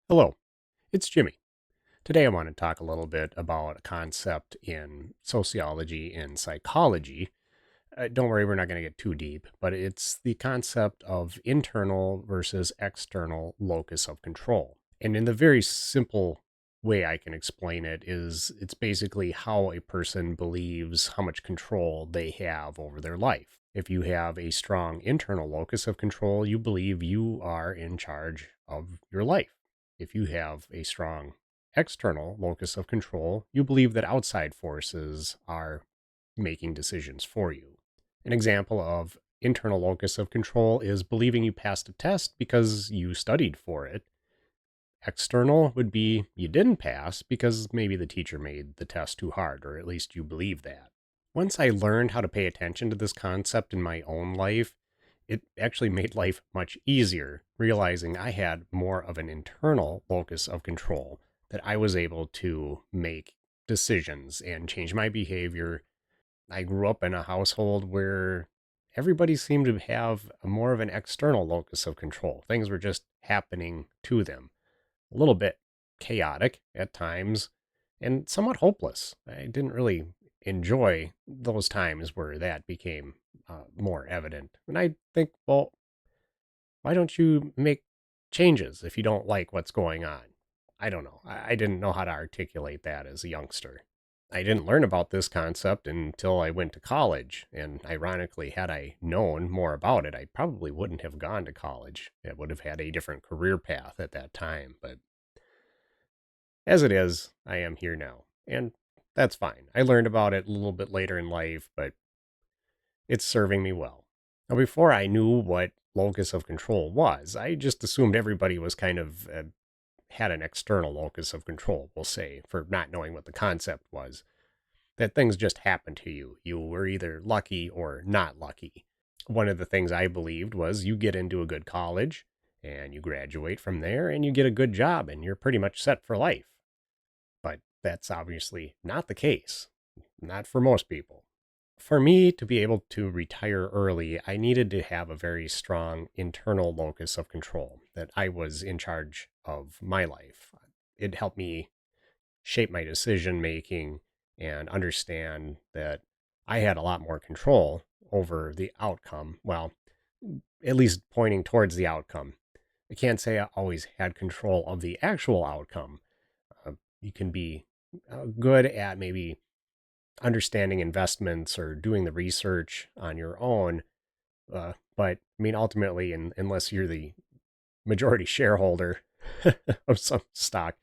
Hello, it's Jimmy. Today I want to talk a little bit about a concept in sociology and psychology. Don't worry, we're not going to get too deep, but it's the concept of internal versus external locus of control. And in the very simple way I can explain it is it's basically how a person believes how much control they have over their life. If you have a strong internal locus of control, you believe you are in charge of your life. If you have a strong external locus of control, you believe that outside forces are making decisions for you. An example of internal locus of control is believing you passed a test because you studied for it. External would be you didn't pass because maybe the teacher made the test too hard, or at least you believe that. Once I learned how to pay attention to this concept in my own life, it actually made life much easier, realizing I had more of an internal locus of control, that I was able to make decisions and change my behavior. I grew up in a household where everybody seemed to have more of an external locus of control. Things were just happening to them. A little bit chaotic at times and somewhat hopeless. I didn't really enjoy those times where that became more evident. And I think, well, why don't you make changes if you don't like what's going on? I don't know. I didn't know how to articulate that as a youngster. I didn't learn about this concept until I went to college. And ironically, had I known more about it, I probably wouldn't have gone to college. I would have had a different career path at that time. But as it is, I am here now. And that's fine. I learned about it a little bit later in life, but it's serving me well. Now, before I knew what locus of control was, I just assumed everybody was kind of had an external locus of control, we'll say, for not knowing what the concept was. That things just happened to you. You were either lucky or not lucky. One of the things I believed was you get into a good college and you graduate from there and you get a good job and you're pretty much set for life. But that's obviously not the case, not for most people. For me to be able to retire early, I needed to have a very strong internal locus of control, that I was in charge of my life. It helped me shape my decision making and understand that I had a lot more control over the outcome. Well, at least pointing towards the outcome. I can't say I always had control of the actual outcome. You can be good at maybe understanding investments or doing the research on your own. But I mean, ultimately, unless you're the majority shareholder of some stock,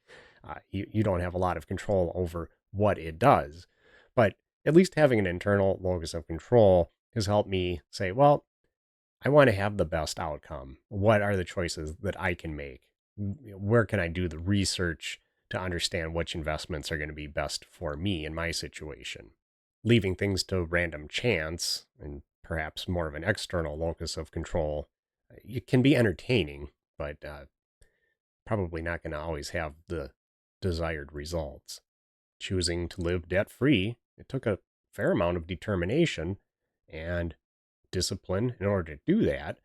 you don't have a lot of control over what it does. But at least having an internal locus of control has helped me say, well, I want to have the best outcome. What are the choices that I can make? Where can I do the research to understand which investments are going to be best for me in my situation? Leaving things to random chance and perhaps more of an external locus of control, it can be entertaining, but probably not going to always have the desired results. Choosing to live debt free, it took a fair amount of determination and discipline in order to do that.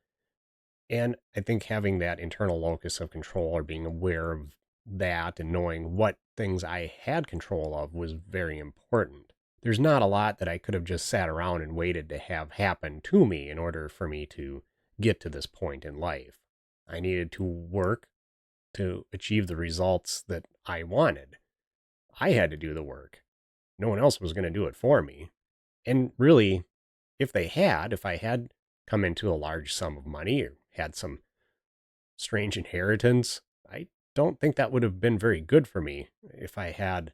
And I think having that internal locus of control or being aware of that and knowing what things I had control of was very important. There's not a lot that I could have just sat around and waited to have happen to me in order for me to get to this point in life. I needed to work to achieve the results that I wanted. I had to do the work. No one else was going to do it for me. And really, if I had come into a large sum of money or had some strange inheritance, I don't think that would have been very good for me if I had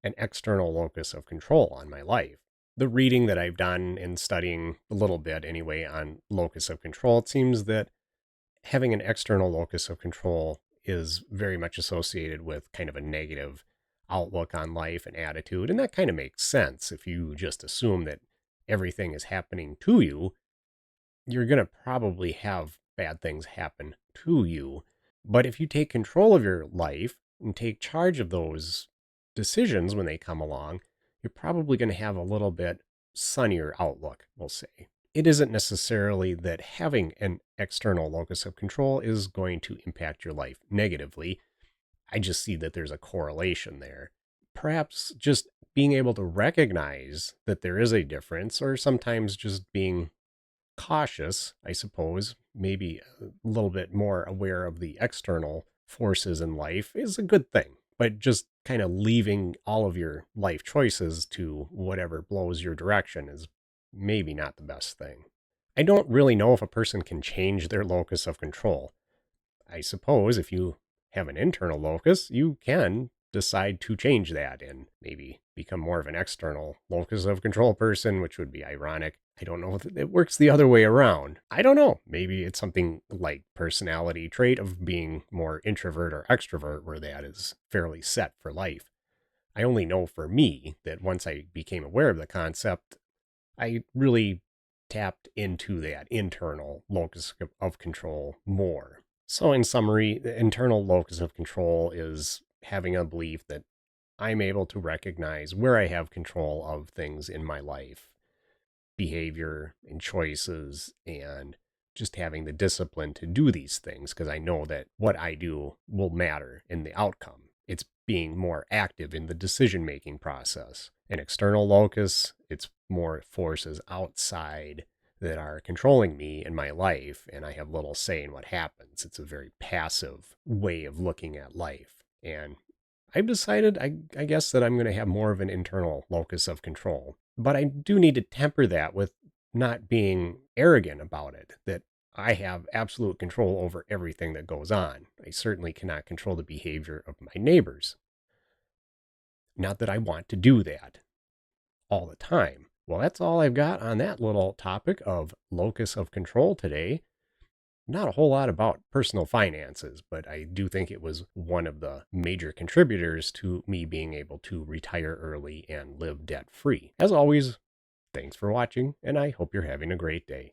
an external locus of control on my life. The reading that I've done and studying a little bit anyway on locus of control, it seems that having an external locus of control is very much associated with kind of a negative outlook on life and attitude. And that kind of makes sense. If you just assume that everything is happening to you, you're going to probably have bad things happen to you. But if you take control of your life and take charge of those decisions when they come along, you're probably going to have a little bit sunnier outlook, we'll say. It isn't necessarily that having an external locus of control is going to impact your life negatively. I just see that there's a correlation there. Perhaps just being able to recognize that there is a difference, or sometimes just being cautious, I suppose, maybe a little bit more aware of the external forces in life is a good thing. But just kind of leaving all of your life choices to whatever blows your direction is maybe not the best thing. I don't really know if a person can change their locus of control. I suppose if you have an internal locus, you can decide to change that and maybe become more of an external locus of control person, which would be ironic. I don't know if it works the other way around. I don't know. Maybe it's something like personality trait of being more introvert or extrovert, where that is fairly set for life. I only know for me that once I became aware of the concept, I really tapped into that internal locus of control more. So, in summary, the internal locus of control is having a belief that I'm able to recognize where I have control of things in my life, behavior and choices, and just having the discipline to do these things because I know that what I do will matter in the outcome. It's being more active in the decision making process. An external locus, it's more forces outside that are controlling me in my life, and I have little say in what happens. It's a very passive way of looking at life. And I've decided, I guess, that I'm going to have more of an internal locus of control. But I do need to temper that with not being arrogant about it, that I have absolute control over everything that goes on. I certainly cannot control the behavior of my neighbors. Not that I want to do that all the time. Well, that's all I've got on that little topic of locus of control today. Not a whole lot about personal finances, but I do think it was one of the major contributors to me being able to retire early and live debt free. As always, thanks for watching, and I hope you're having a great day.